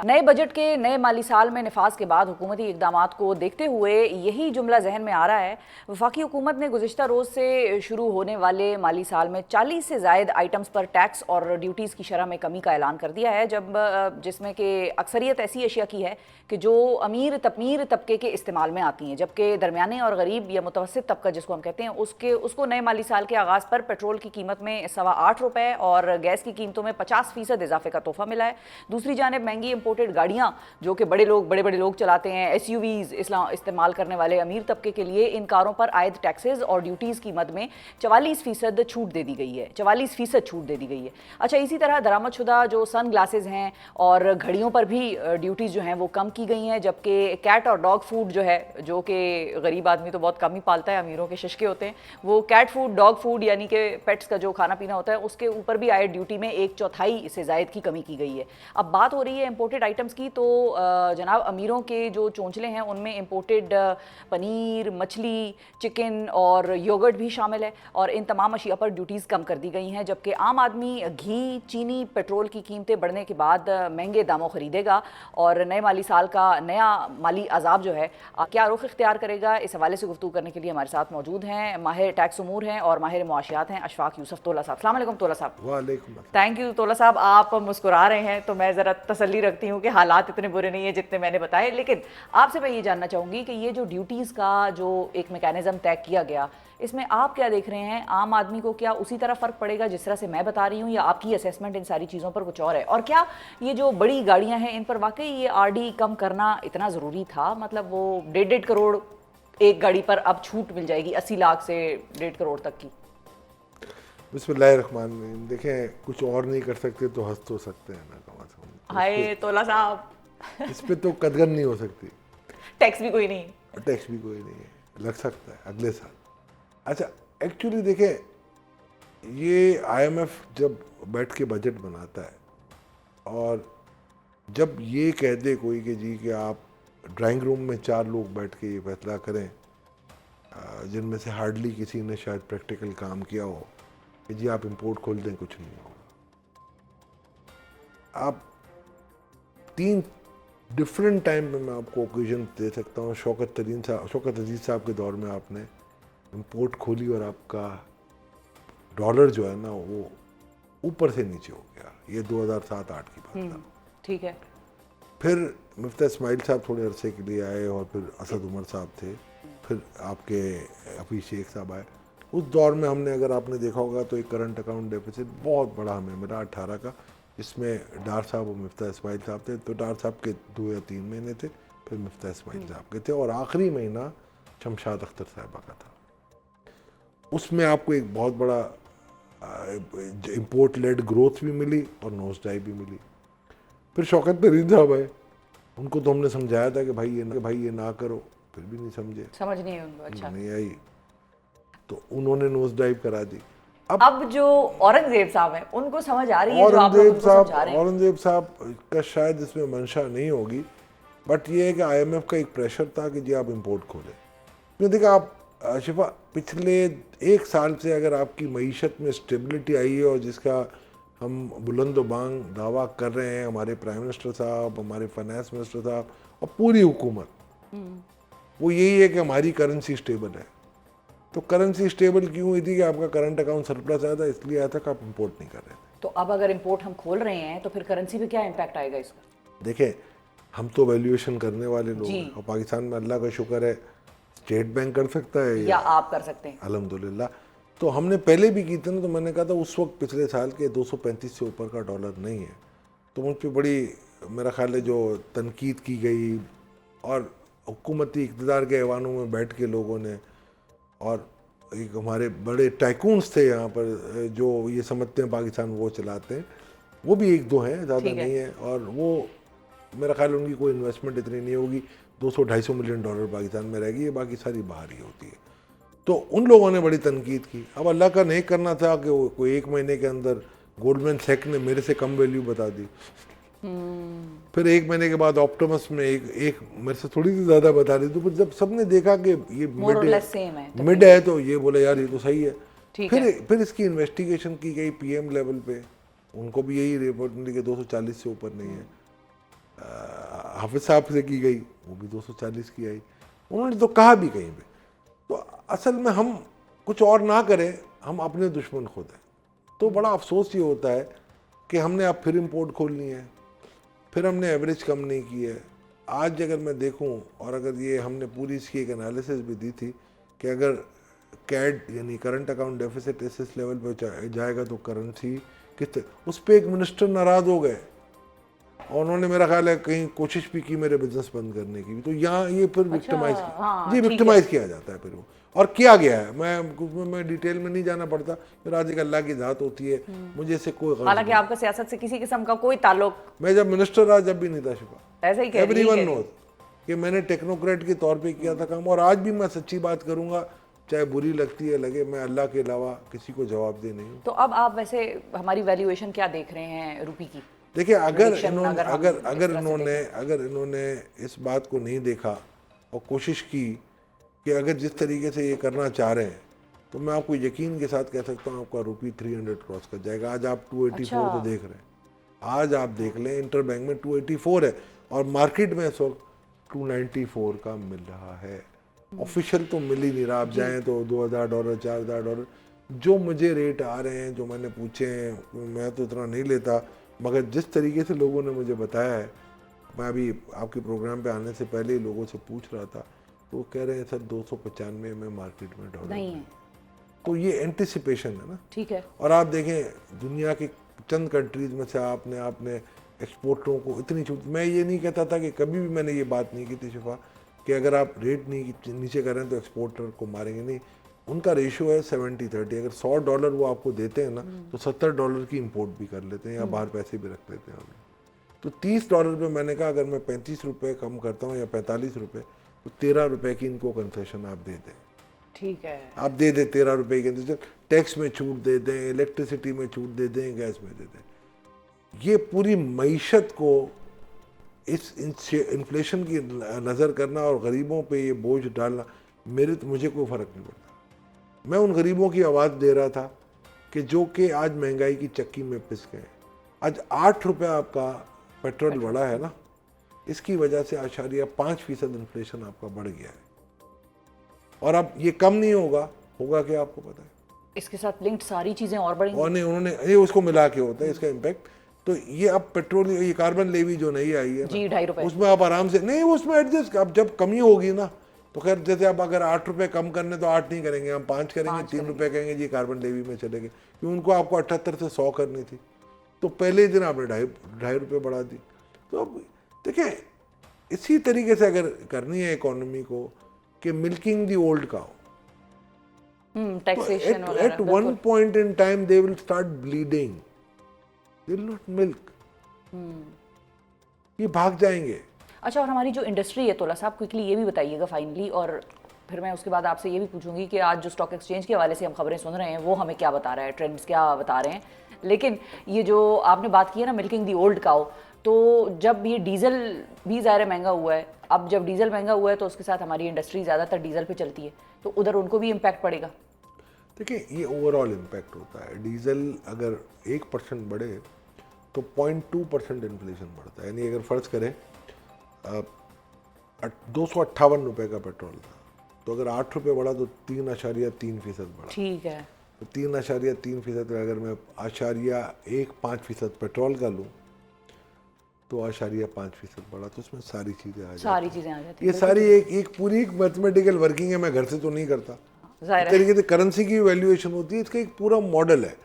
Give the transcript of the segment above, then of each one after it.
नए बजट के नए माली साल में नफाज के बाद हुकूमती इकदामात को देखते हुए यही जुमला जहन में आ रहा है। वफाकी हुकूमत ने गुज़िश्ता रोज़ से शुरू होने वाले माली साल में 40 से ज़ायद आइटम्स पर टैक्स और ड्यूटीज़ की शरह में कमी का ऐलान कर दिया है, जिसमें कि अक्सरियत ऐसी अशिया की है कि जो अमीर तबके के इस्तेमाल में आती हैं, जबकि दरमियाने और गरीब या मुतवस्सित तबका जिसको हम कहते हैं उसको नए माली साल के आगाज़ पर पेट्रोल की कीमत में ₹8.25 और गैस की कीमतों में 50% इजाफे का तोहफा मिला है। दूसरी जानिब महंगी इंपोर्टेड गाड़ियां जो कि बड़े बड़े लोग चलाते हैं, SUVs इस्तेमाल करने वाले अमीर तबके के लिए इन कारों पर आयद टैक्सेस और ड्यूटीज़ की मद में 44% छूट दे दी गई है। 44% छूट दे दी गई है। अच्छा, इसी तरह दरामदशुदा जो सन ग्लासेज हैं और घड़ियों पर भी ड्यूटीज़ जो हैं वो कम की गई हैं, जबकि कैट और डॉग फूड जो है, जो कि गरीब आदमी तो बहुत कम ही पालता है, अमीरों के शशके होते हैं, वो कैट फूड, डॉग फूड यानी कि पेट्स का जो खाना पीना होता है उसके ऊपर भी आयद ड्यूटी में 1/4 से ज़ायद की कमी की गई है। अब बात हो रही है इंपोर्टेड आइटम्स की, तो जनाब अमीरों के जो चोंचले हैं उनमें इंपोर्टेड पनीर, मछली, चिकन और योगर्ट भी शामिल है और इन तमाम अशिया पर ड्यूटीज़ कम कर दी गई हैं, जबकि आम आदमी घी, चीनी, पेट्रोल की कीमतें बढ़ने के बाद महंगे दामों खरीदेगा और नए माली साल का नया माली अजाब जो है क्या रुख इख्तियार करेगा। इस हवाले से गुफ्तगू करने के लिए हमारे साथ मौजूद हैं माहिर टैक्स उमूर हैं और माहिर मुआशियात हैं अशफाक यूसुफ तोला साहब। अस्सलाम वालेकुम तोला साहब। वालेकुम। थैंक यू तोला साहब, आप मुस्कुरा रहे हैं तो मैं ज़रा तसल्ली रखती हूँ कि हालात इतने बुरे नहीं है जितने मैंने बताए। लेकिन आपसे मैं ये जानना चाहूँगी कि ये जो ड्यूटीज़ का जो एक मैकेनिज़्म तय किया गया, इसमें आप क्या देख रहे हैं? आम आदमी को क्या उसी तरह फ़र्क पड़ेगा जिस तरह से मैं बता रही हूँ, या आपकी असेसमेंट इन सारी चीज़ों पर कुछ और है? और क्या ये जो बड़ी गाड़ियाँ हैं इन पर वाकई ये RD कम करना इतना ज़रूरी था? मतलब वो 1.5 करोड़ एक गाड़ी पर अब छूट मिल जाएगी 80 लाख से 1.5 करोड़ तक की। बिस्मिल्लाहिर्रहमानिर्रहीम। देखें, कुछ और नहीं कर सकते तो हंस तो सकते हैं ना, कम से कम। हाय तोला साहब, इस पे तो कदगन नहीं हो सकती। टैक्स भी कोई नहीं, टैक्स भी कोई नहीं है, लग सकता है अगले साल। अच्छा, एक्चुअली देखें, ये IMF जब बैठ के बजट बनाता है और जब ये कह दे कोई कि जी कि आप ड्राइंग रूम में 4 लोग बैठ के ये फैसला करें, जिनमें से हार्डली किसी ने शायद प्रैक्टिकल काम किया हो कि जी आप इंपोर्ट खोल दें, कुछ नहीं होगा। आप 3 डिफरेंट टाइम में मैं आपको ओकेजन दे सकता हूँ। शौकत अजीज़ साहब के दौर में आपने इंपोर्ट खोली और आपका डॉलर जो है ना वो ऊपर से नीचे हो गया। ये 2007-8 की बात था। ठीक है। फिर मुफ्ती इस्माइल साहब थोड़े अरसे के लिए आए और फिर असद उमर साहब थे, फिर आपके हफीज़ शेख साहब आए। उस दौर में हमने, अगर आपने देखा होगा तो एक करंट अकाउंट डेफिसिट बहुत बड़ा हमें मिला 18 का, जिसमें डार साहब और मुफ्ती इस्माइल साहब थे। तो डार साहब के 2 या 3 महीने थे, फिर मुफ्ती इस्माइल साहब के थे और आखिरी महीना शमशाद अख्तर साहबा का था। उसमें आपको एक बहुत बड़ा इम्पोर्ट लेड ग्रोथ भी मिली और नोज डाइव भी मिली। फिर शौकत तरीन साहब आए, उनको तो हमने समझाया था कि भाई ये ना करो, फिर भी नहीं समझे, समझ नहीं है उनको। अच्छा, नहीं आई तो उन्होंने नोज डाइव करा दी। अब जो औरंगजेब साहब हैं उनको समझ आ रही है जो आप लोग उनको समझा रहे हैं? औरंगजेब साहब का शायद इसमें मंशा नहीं होगी, बट ये है कि IMF का एक प्रेशर था कि जी आप इंपोर्ट खोलें। तो देखा आप शिफा, पिछले 1 साल से अगर आपकी मईशत में स्टेबिलिटी आई है और जिसका हम बुलंद बांग दावा कर रहे हैं, हमारे प्राइम मिनिस्टर साहब, हमारे फाइनेंस मिनिस्टर साहब और पूरी हुकूमत, वो यही है कि हमारी करेंसी स्टेबल है। तो करेंसी स्टेबल क्यों हुई थी? कि आपका करंट अकाउंट सरप्लस आया था, इसलिए आया था कि आप इंपोर्ट नहीं कर रहे थे। तो अब अगर इंपोर्ट हम खोल रहे हैं तो फिर करेंसी पे क्या इम्पैक्ट आएगा इसका? देखें, हम तो वैल्यूएशन करने वाले लोग हैं और पाकिस्तान में अल्लाह का शुक्र है स्टेट बैंक कर सकता है या आप कर सकते हैं, अल्हम्दुलिल्लाह। तो हमने पहले भी की थी ना, तो मैंने कहा था उस वक्त पिछले साल के 235 से ऊपर का डॉलर नहीं है। तो मुझ पर बड़ी, मेरा ख्याल है, जो तनकीद की गई और हुकूमती इक़्तिदार के ऐवानों में बैठ के लोगों ने, और एक हमारे बड़े टाइकून्स थे यहाँ पर जो ये समझते हैं पाकिस्तान वो चलाते हैं, वो भी 1-2 हैं, ज़्यादा नहीं है। और वो मेरा ख्याल उनकी कोई इन्वेस्टमेंट इतनी नहीं होगी, 200-250 मिलियन डॉलर पाकिस्तान में रहेगी, ये बाकी सारी बाहर ही होती है। तो उन लोगों ने बड़ी तनकीद की। अब अल्लाह का नेक करना था कि कोई 1 महीने के अंदर गोल्डमैन सैक ने मेरे से कम वैल्यू बता दी। फिर 1 महीने के बाद ऑप्टिमस में एक मेरे से थोड़ी सी ज़्यादा बता दी। तो फिर जब सबने देखा कि ये मिड है तो ये बोला यार ये तो सही है। फिर इसकी इन्वेस्टिगेशन की गई PM लेवल पे, उनको भी यही रिपोर्ट मिली कि 240 से ऊपर नहीं है। हाफिज साहब से की गई, वो भी 240 की आई। उन्होंने तो कहा भी कहीं पे। तो असल में हम कुछ और ना करें, हम अपने दुश्मन खुद हैं। तो बड़ा अफसोस ये होता है कि हमने अब फिर इंपोर्ट खोलनी है, फिर हमने एवरेज कम नहीं की है। आज अगर मैं देखूं, और अगर ये हमने पूरी इसकी एक एनालिसिस भी दी थी कि अगर कैड यानी करंट अकाउंट डेफिसिट इस लेवल पे जाएगा तो करेंसी कितने, उस पर एक मिनिस्टर नाराज़ हो गए और उन्होंने मेरा ख्याल है कहीं कोशिश भी की मेरे बिजनेस बंद करने की भी। तो यहाँ ये फिर विक्टिमाइज हाँ, जी ठीक है। विक्टिमाइज किया जाता है फिर वो, और किया गया है। मैं डिटेल में नहीं जाना पड़ता, फिर आज एक अल्लाह की ज़ात होती है, मुझे इससे कोई गर्ज हालांकि नहीं। आपका सियासत से किसी किस्म का कोई ताल्लुक मैं जब मिनिस्टर रहा जब भी नहीं था शिफा। ऐसे ही कह रही एवरीवन है। नोज कि मैंने टेक्नोक्रेट के तौर पे किया था काम, और आज भी मैं सच्ची बात करूंगा, चाहे बुरी लगती है लगे, मैं अल्लाह के अलावा किसी को जवाब दे नहीं हूँ। तो अब आप वैसे हमारी वैल्यूएशन क्या देख रहे हैं रुपये की? देखिए, अगर Prediction इन्होंने अगर हम इस तरह से अगर इन्होंने इस बात को नहीं देखा और कोशिश की कि अगर जिस तरीके से ये करना चाह रहे हैं, तो मैं आपको यकीन के साथ कह सकता हूँ आपका रुपये 300 क्रॉस कर जाएगा। आज आप 284 तो देख रहे हैं, आज आप देख लें इंटर बैंक में 284 है, और मार्केट में इस वक्त 294 का मिल रहा है। ऑफिशियल तो मिल ही नहीं रहा, आप जाएँ तो $2000 $4000 जो मुझे रेट आ रहे हैं, जो मैंने पूछे हैं, मैं तो इतना नहीं लेता, मगर जिस तरीके से लोगों ने मुझे बताया है, मैं अभी आपके प्रोग्राम पे आने से पहले ही लोगों से पूछ रहा था, तो वो कह रहे हैं सर 295 में मार्केट में डॉलर नहीं है। तो ये एंटिसिपेशन है ना। ठीक है। और आप देखें दुनिया के चंद कंट्रीज में से आपने एक्सपोर्टरों को इतनी छूट, मैं ये नहीं कहता था कि कभी भी मैंने ये बात नहीं की थी शिफा कि अगर आप रेट नहीं नीचे करें तो एक्सपोर्टर को मारेंगे, नहीं। उनका रेशियो है 70-30। अगर $100 वो आपको देते हैं ना, तो $70 की इंपोर्ट भी कर लेते हैं या बाहर पैसे भी रख लेते हैं। तो $30 पे मैंने कहा अगर मैं 35 रुपये कम करता हूँ या 45 रुपये, तो 13 रुपये की इनको कंसेशन आप दे दें। ठीक है, आप दे दें 13 रुपये की कंसेशन, टैक्स में छूट दे दें, इलेक्ट्रिसिटी में छूट दे दें, गैस में दे दें। ये पूरी मईशत को इस इन्फ्लेशन की नज़र करना और गरीबों पे ये बोझ डालना, मुझे कोई फ़र्क नहीं पड़ता। मैं उन गरीबों की आवाज़ दे रहा था कि जो कि आज महंगाई की चक्की में पिस गए। आज 8 रुपये आपका पेट्रोल बढ़ा है ना, इसकी वजह से 8.5% इन्फ्लेशन आपका बढ़ गया है। और अब ये कम नहीं होगा क्या आपको पता है? इसके साथ लिंक्ड सारी चीजें और बढ़ेंगी। और नहीं, उन्होंने ये उसको मिला के होता है इसका इम्पैक्ट। तो ये अब पेट्रोल, ये कार्बन लेवी जो नई आई है जी, 2.5 रुपये, उसमें आप आराम से नहीं, उसमें एडजस्ट, अब जब कमी होगी ना, तो खैर जैसे आप अगर 8 रुपये कम करने तो 8 नहीं करेंगे, हम 5 करेंगे, 3 रुपये कहेंगे जी कार्बन लेवी में चलेंगे, क्योंकि उनको आपको 78 से 100 करनी थी, तो पहले ही दिन आपने 2.5 रुपये बढ़ा दी। तो अब देखिए, इसी तरीके से अगर करनी है इकोनॉमी को कि milking the old cow, taxation at one point in time they will start bleeding, they will not milk, ये भाग जाएंगे। अच्छा, और हमारी जो इंडस्ट्री है तोला साहब, क्विकली ये भी बताइएगा फाइनली, और फिर मैं उसके बाद आपसे ये भी पूछूंगी कि आज जो स्टॉक एक्सचेंज के हवाले से हम खबरें सुन रहे हैं वो हमें क्या बता रहा है, ट्रेंड्स क्या बता रहे हैं। लेकिन ये जो आपने बात की है ना मिल्किंग दी ओल्ड काउ, तो जब ये डीजल भी ज़ाहिर महंगा हुआ है, अब जब डीजल महंगा हुआ है तो उसके साथ हमारी इंडस्ट्री ज़्यादातर डीजल पे चलती है, तो उधर उनको भी इम्पैक्ट पड़ेगा। देखिए, ये ओवरऑल इम्पैक्ट होता है। डीजल अगर 1% बढ़े तो 0.2% इन्फ्लेशन बढ़ता है। यानी अगर फ़र्ज़ करें 258 रुपये का पेट्रोल था, तो अगर 8 रुपये बढ़ा तो 3.3% बढ़ा। ठीक है, तो 3.3% अगर मैं 0.15% पेट्रोल का लूँ तो 0.5% बढ़ा, तो उसमें सारी चीज़ें आ सारी चीज़ें आ जाती ये हैं। सारी एक पूरी एक मैथमेटिकल वर्किंग है, मैं घर से तो नहीं करता। ज़ाहिर इस है। तरीके से करेंसी की वैल्यूएशन होती है, इसका एक पूरा मॉडल है।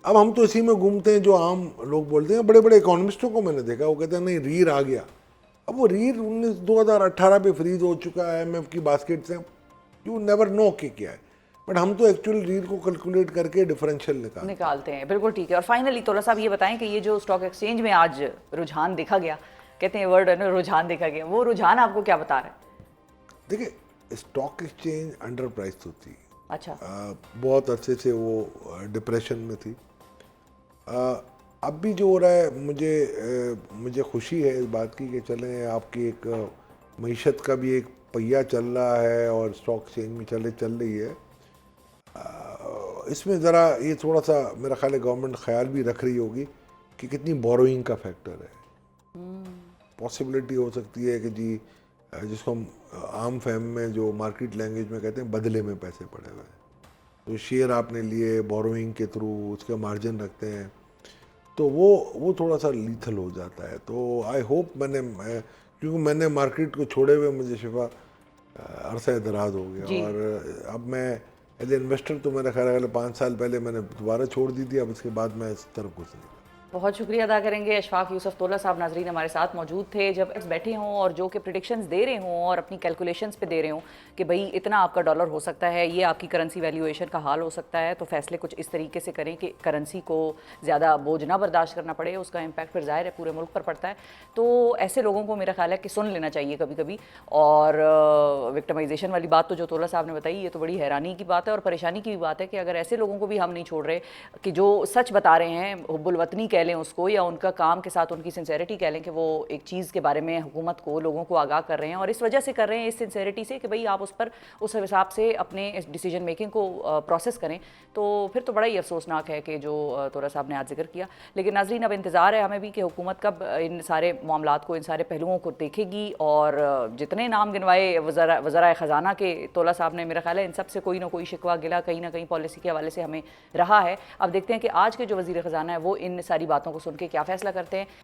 अब हम तो इसी में घूमते हैं जो आम लोग बोलते हैं। बड़े बड़े इकोनॉमिस्टों को मैंने देखा, वो कहते हैं नहीं रीर आ गया। अब वो रीर 2018 पे फ्रीज हो चुका है IMF की बास्केट से, यू नेवर नो कि क्या है, बट हम तो एक्चुअल रीर को कैलकुलेट करके डिफरेंशियल निकालते हैं। बिल्कुल ठीक है। और फाइनली तोला साहब ये बताएं कि ये जो स्टॉक एक्सचेंज में आज रुझान देखा गया, कहते हैं वर्ड है ना, रुझान देखा गया, वो रुझान आपको क्या बता रहा है? देखिए, स्टॉक एक्सचेंज अंडर प्राइस होती है। अच्छा, बहुत अच्छे से वो डिप्रेशन में थी। अब भी जो हो रहा है, मुझे खुशी है इस बात की कि चलें आपकी एक मईशत का भी एक पहिया चल रहा है और स्टॉक एक्सचेंज में चल रही है। इसमें ज़रा ये थोड़ा सा मेरा ख्याल है गवर्नमेंट ख्याल भी रख रही होगी कि कितनी बोरोइंग का फैक्टर है। पॉसिबिलिटी हो सकती है कि जी जिसको हम आम फैम में जो मार्केट लैंग्वेज में कहते हैं बदले में पैसे पड़े हुए हैं, तो शेयर आपने लिए बोरोइंग के थ्रू, उसका मार्जिन रखते हैं, तो वो थोड़ा सा लीथल हो जाता है। तो आई होप क्योंकि मैंने मार्केट को छोड़े हुए मुझे शिफा अरसा दराज हो गया, जी। और अब मैं एज इन्वेस्टर तो मेरा ख्याल है 5 साल पहले मैंने दोबारा छोड़ दी थी, अब इसके बाद मैं इस तरफ घुस नहीं। बहुत शुक्रिया अदा करेंगे अशफाक यूसुफ तोला साहब, नाजरीन हमारे साथ मौजूद थे जब बैठे हों और जो कि प्रिडिक्शंस दे रहे हों और अपनी कैलकुलेशंस पे दे रहे हों कि भाई इतना आपका डॉलर हो सकता है, ये आपकी करेंसी वैल्यूएशन का हाल हो सकता है, तो फैसले कुछ इस तरीके से करें कि करेंसी को ज़्यादा बोझ ना बर्दाश्त करना पड़े, उसका इम्पैक्ट फिर ज़ाहिर है पूरे मुल्क पर पड़ता है। तो ऐसे लोगों को मेरा ख्याल है कि सुन लेना चाहिए कभी कभी। और विक्टिमाइजेशन वाली बात तो जो तोला साहब ने बताई, ये तो बड़ी हैरानी की बात है और परेशानी की भी बात है कि अगर ऐसे लोगों को भी हम नहीं छोड़ रहे कि जो सच बता रहे हैं, हुब्बुल वतनी कह लें उसको, या उनका काम के साथ उनकी सिंसेरिटी कह लें कि वो एक चीज़ के बारे में हुकूमत को, लोगों को आगाह कर रहे हैं, और इस वजह से कर रहे हैं, इस सिंसेरिटी से कि भाई आप उस पर उस हिसाब से अपने इस डिसीजन मेकिंग को प्रोसेस करें, तो फिर तो बड़ा ही अफसोसनाक है कि जो तोला साहब ने आज जिक्र किया। लेकिन नाजरीन अब इंतज़ार है हमें भी कि हुकूमत कब इन सारे मामलात को, इन सारे पहलुओं को देखेगी, और जितने नाम गिनवाए वज़राए ख़जाना के तोला साहब ने, मेरा ख्याल है इन सब से कोई ना कोई शिकवा गिला कहीं ना कहीं पॉलिसी के हवाले से हमें रहा है। अब देखते हैं कि आज के जो वज़ीर ख़जाना है वो इन सारी बातों को सुन के क्या फ़ैसला करते हैं।